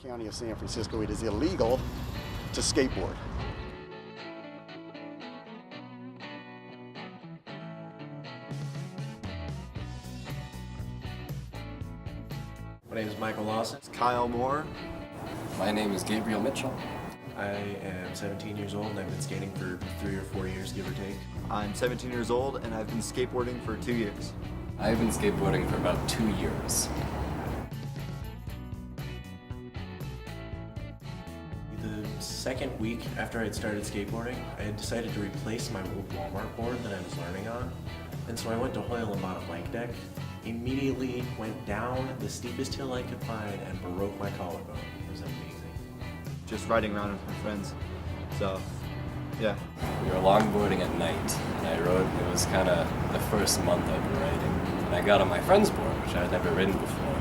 County of San Francisco, it is illegal to skateboard. My name is Michael Lawson. Kyle Moore. My name is Gabriel Mitchell. I am 17 years old and I've been skating for 3 or 4 years, give or take. I'm 17 years old and I've been skateboarding for 2 years. I've been skateboarding for about 2 years. The second week after I had started skateboarding, I had decided to replace my old Walmart board that I was learning on. And so I went to Hoyle and bought a bike deck, immediately went down the steepest hill I could find and broke my collarbone. It was amazing. Just riding around with my friends. So, yeah. We were longboarding at night, and I rode, it was kind of the first month I'd been riding. And I got on my friend's board, which I had never ridden before.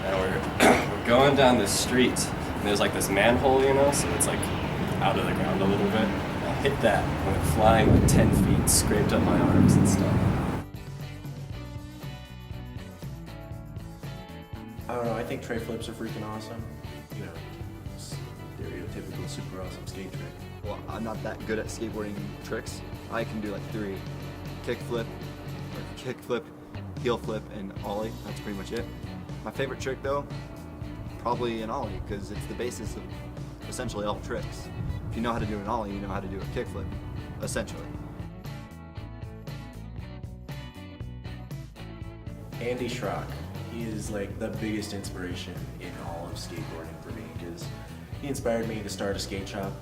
And we're going down this street, and there's like this manhole, you know, so it's like out of the ground a little bit. And I hit that, went flying like 10 feet, scraped up my arms and stuff. I don't know, I think tray flips are freaking awesome. You know, stereotypical super awesome skate trick. Well, I'm not that good at skateboarding tricks. I can do like 3. Kickflip, heel flip, and ollie. That's pretty much it. My favorite trick though, probably an ollie, because it's the basis of essentially all tricks. If you know how to do an ollie, you know how to do a kickflip, essentially. Andy Schrock. He is like the biggest inspiration in all of skateboarding for me because he inspired me to start a skate shop.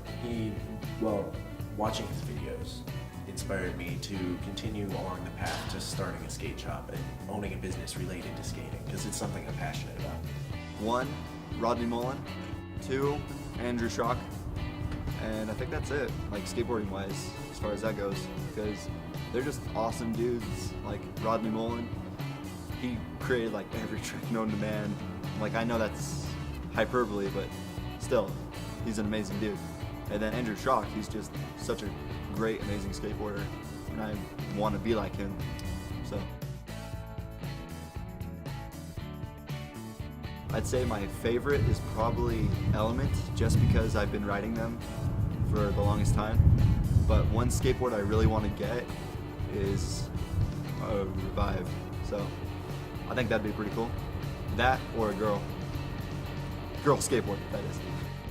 Watching his videos inspired me to continue along the path to starting a skate shop and owning a business related to skating because it's something I'm passionate about. 1, Rodney Mullen. 2, Andrew Schrock. And I think that's it, like skateboarding wise, as far as that goes, because they're just awesome dudes. Like Rodney Mullen, he created like every trick known to man. Like, I know that's hyperbole, but still, he's an amazing dude. And then Andrew Schrock, he's just such a great, amazing skateboarder, and I want to be like him, so. I'd say my favorite is probably Element, just because I've been riding them for the longest time. But one skateboard I really want to get is a Revive, so I think that'd be pretty cool. That or a girl skateboard, that is.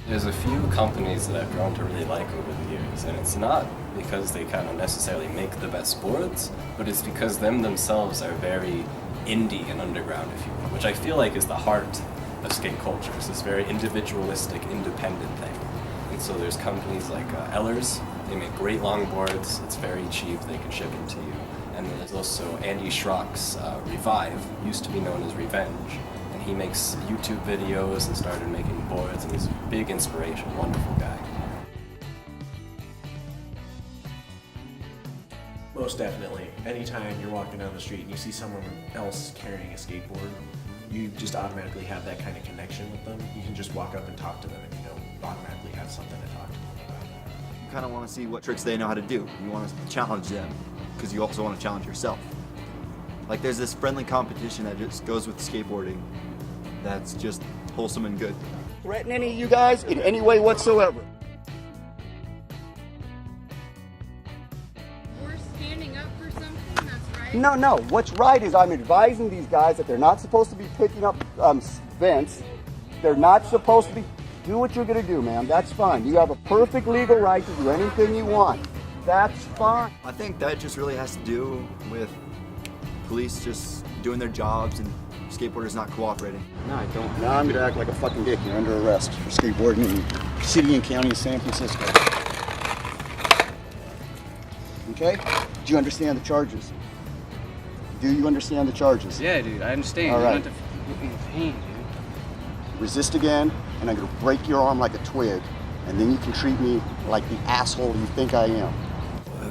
There's a few companies that I've grown to really like over the years, and it's not because they kind of necessarily make the best boards, but it's because them themselves are very indie and underground, if you will, which I feel like is the heart of skate culture. It's this very individualistic, independent thing. And so there's companies like Ellers. They make great longboards. It's very cheap. They can ship them to you. And then there's also Andy Schrock's Revive, used to be known as Revenge. And he makes YouTube videos and started making boards, and he's a big inspiration, wonderful guy. Most definitely. Anytime you're walking down the street and you see someone else carrying a skateboard, you just automatically have that kind of connection with them. You can just walk up and talk to them and automatically have something to talk to them about. You kind of want to see what tricks they know how to do. You want to challenge them, because you also want to challenge yourself. Like, there's this friendly competition that just goes with skateboarding that's just wholesome and good. Threaten any of you guys in any way whatsoever. We're standing up for something, that's right. No, what's right is I'm advising these guys that they're not supposed to be picking up vents. They're not supposed to be. Do what you're gonna do, man. That's fine. You have a perfect legal right to do anything you want. That's fine. I think that just really has to do with police just doing their jobs and skateboarders not cooperating. No, I don't. Now I'm gonna act like a fucking dick. You're under arrest for skateboarding in the city and county of San Francisco. Okay? Do you understand the charges? Do you understand the charges? Yeah, dude, I understand. All You right. don't have to put me in pain, dude. Resist again, and I'm gonna break your arm like a twig, and then you can treat me like the asshole you think I am.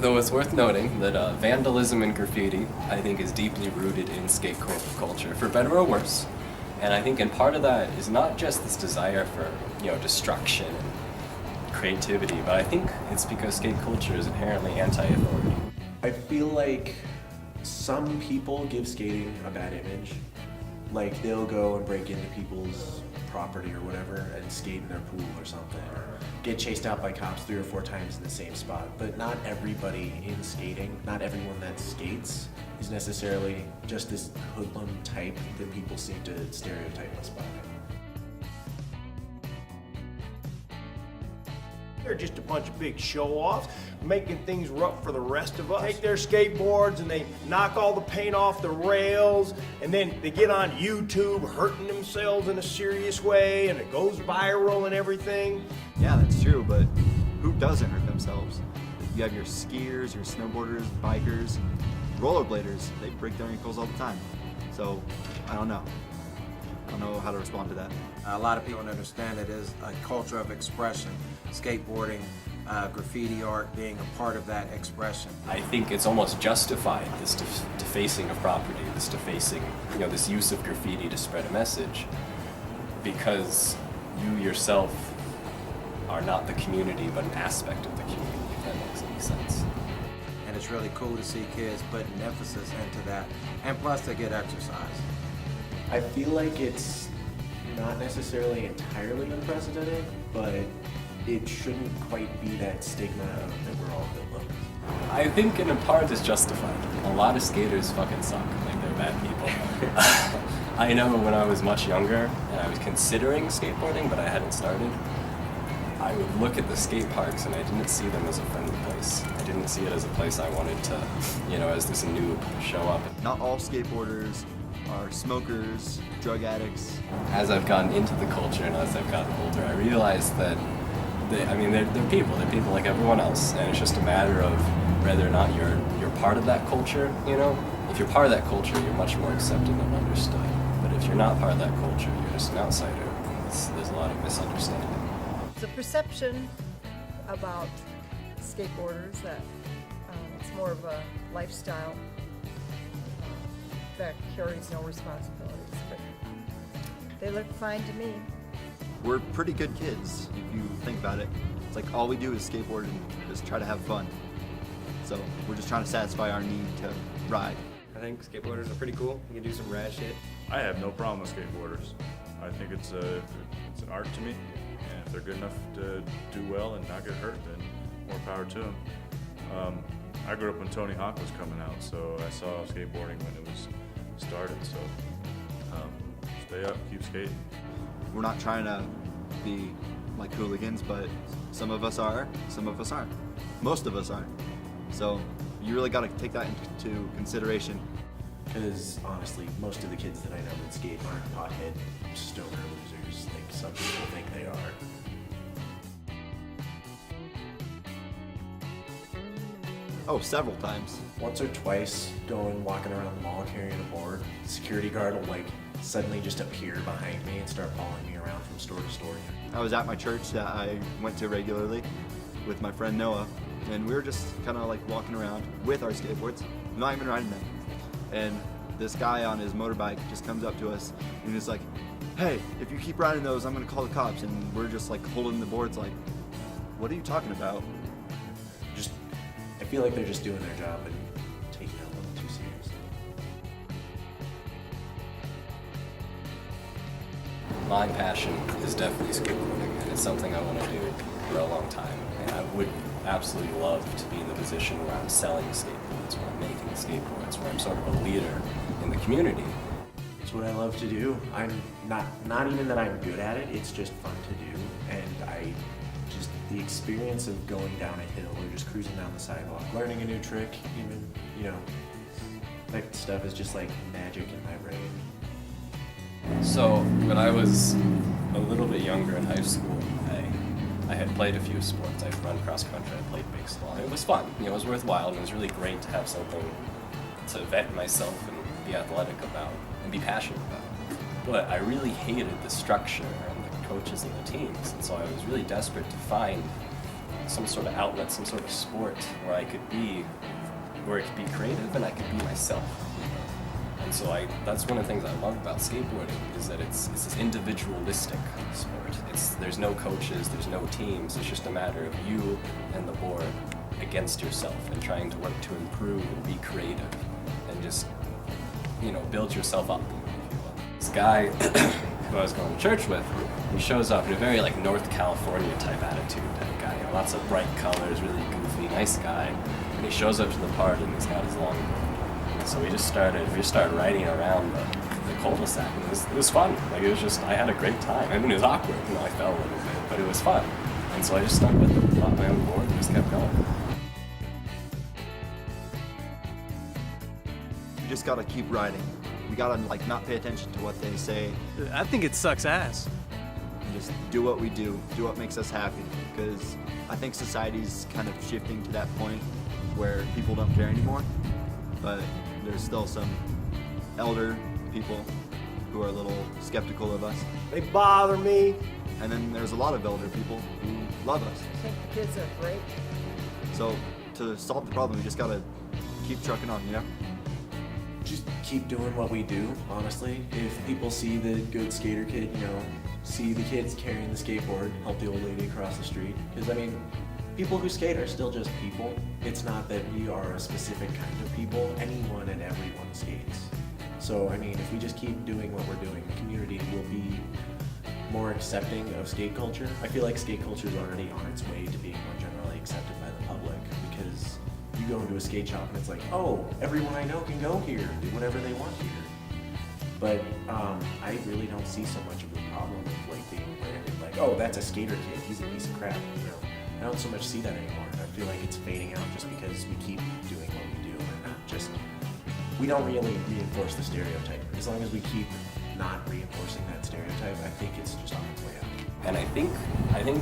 Though it's worth noting that vandalism and graffiti, I think, is deeply rooted in skate culture, for better or worse. And I think, and part of that is not just this desire for, destruction and creativity, but I think it's because skate culture is inherently anti-authority. I feel like some people give skating a bad image. Like, they'll go and break into people's property or whatever and skate in their pool or something, or get chased out by cops 3 or 4 times in the same spot. But not everybody in skating, not everyone that skates is necessarily just this hoodlum type that people seem to stereotype us by. They're just a bunch of big show-offs, making things rough for the rest of us. Take their skateboards and they knock all the paint off the rails, and then they get on YouTube hurting themselves in a serious way, and it goes viral and everything. Yeah, that's true, but who doesn't hurt themselves? You have your skiers, your snowboarders, bikers, rollerbladers. They break their ankles all the time. So, I don't know. I don't know how to respond to that. A lot of people don't understand it as a culture of expression. Skateboarding, graffiti art being a part of that expression. I think it's almost justified, this defacing of property, this defacing, this use of graffiti to spread a message, because you yourself are not the community, but an aspect of the community, if that makes any sense. And it's really cool to see kids putting emphasis into that, and plus they get exercise. I feel like it's not necessarily entirely unprecedented, but it shouldn't quite be that stigma of that we're all hoodlums. I think in a part it's justified. A lot of skaters fucking suck, like they're bad people. I know when I was much younger and I was considering skateboarding, but I hadn't started, I would look at the skate parks and I didn't see them as a friendly place. I didn't see it as a place I wanted to, as this noob, show up. Not all skateboarders are smokers, drug addicts. As I've gotten into the culture and as I've gotten older, I realized that they're people. They're people like everyone else, and it's just a matter of whether or not you're part of that culture. If you're part of that culture, you're much more accepted and understood. But if you're not part of that culture, you're just an outsider. There's a lot of misunderstanding. It's a perception about skateboarders that it's more of a lifestyle that carries no responsibilities, but they look fine to me. We're pretty good kids, if you think about it. It's like all we do is skateboard and just try to have fun. So we're just trying to satisfy our need to ride. I think skateboarders are pretty cool. You can do some rad shit. I have no problem with skateboarders. I think it's an art to me, and if they're good enough to do well and not get hurt, then more power to them. I grew up when Tony Hawk was coming out, so I saw skateboarding when it was started. So stay up, keep skating. We're not trying to be like hooligans, but some of us are, some of us aren't. Most of us aren't. So you really got to take that into consideration. Because honestly, most of the kids that I know that skate aren't pothead stoner losers like some people think they are. Oh, several times. Once or twice, walking around the mall carrying a board, the security guard will suddenly just appear behind me and start following me around from store to store. I was at my church that I went to regularly with my friend Noah, and we were just kind of walking around with our skateboards, not even riding them. And this guy on his motorbike just comes up to us and he's like, "Hey, if you keep riding those, I'm gonna call the cops." And we're just holding the boards what are you talking about? I feel like they're just doing their job and taking it a little too seriously. My passion is definitely skateboarding, and it's something I want to do for a long time. And I would absolutely love to be in the position where I'm selling skateboards, where I'm making skateboards, where I'm sort of a leader in the community. It's what I love to do. I'm not even that I'm good at it, it's just fun to do. And the experience of going down a hill or just cruising down the sidewalk, learning a new trick, even, that stuff is just like magic in my brain. So when I was a little bit younger in high school, I had played a few sports. I'd run cross country, I played baseball. It was fun, it was worthwhile, and it was really great to have something to vet myself and be athletic about and be passionate about. But I really hated the structure and the coaches and the teams, and so I was really desperate to find some sort of outlet, some sort of sport where it could be creative and I could be myself. And so that's one of the things I love about skateboarding, is that it's this individualistic sport. There's no coaches, there's no teams, it's just a matter of you and the board against yourself and trying to work to improve and be creative and just, build yourself up, if you will. This guy who I was going to church with, he shows up in a very like North California type attitude type guy. You know, lots of bright colors, really goofy, nice guy. And he shows up to the party and he's got his longboard. So we just started riding around the cul-de-sac, and it was fun. Like, it was just, I had a great time. I mean, it was awkward, you know, I fell a little bit, but it was fun. And so I just stuck with it, bought my own board, and just kept going. We just gotta keep riding. We gotta like not pay attention to what they say. I think it sucks ass. And just do what we do what makes us happy. Because I think society's kind of shifting to that point where people don't care anymore. But there's still some elder people who are a little skeptical of us. They bother me. And then there's a lot of elder people who love us. I think the kids are great. So to solve the problem, we just gotta keep trucking on, you know? Just keep doing what we do, honestly. If people see the good skater kid, you know, see the kids carrying the skateboard, help the old lady across the street. Because, I mean, people who skate are still just people. It's not that we are a specific kind of people. Anyone and everyone skates. So, I mean, if we just keep doing what we're doing, the community will be more accepting of skate culture. I feel like skate culture is already on its way to being more generally accepted by the public, because you go into a skate shop and it's like, oh, everyone I know can go here and do whatever they want here. But I really don't see so much of a problem with like being branded like, oh, that's a skater kid, he's a piece of crap. You know, I don't so much see that anymore. I feel like it's fading out just because we keep doing what we do and not just, we don't really reinforce the stereotype. As long as we keep not reinforcing that stereotype, I think it's just on its way out. And I think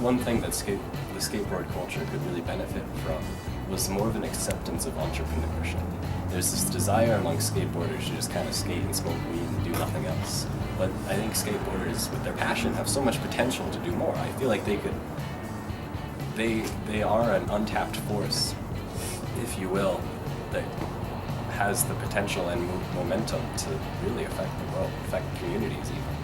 one thing that the skateboard culture could really benefit from was more of an acceptance of entrepreneurship. There's this desire among skateboarders to just kind of skate and smoke weed and do nothing else. But I think skateboarders, with their passion, have so much potential to do more. I feel like they are an untapped force, if you will, that has the potential and momentum to really affect the world, affect communities even.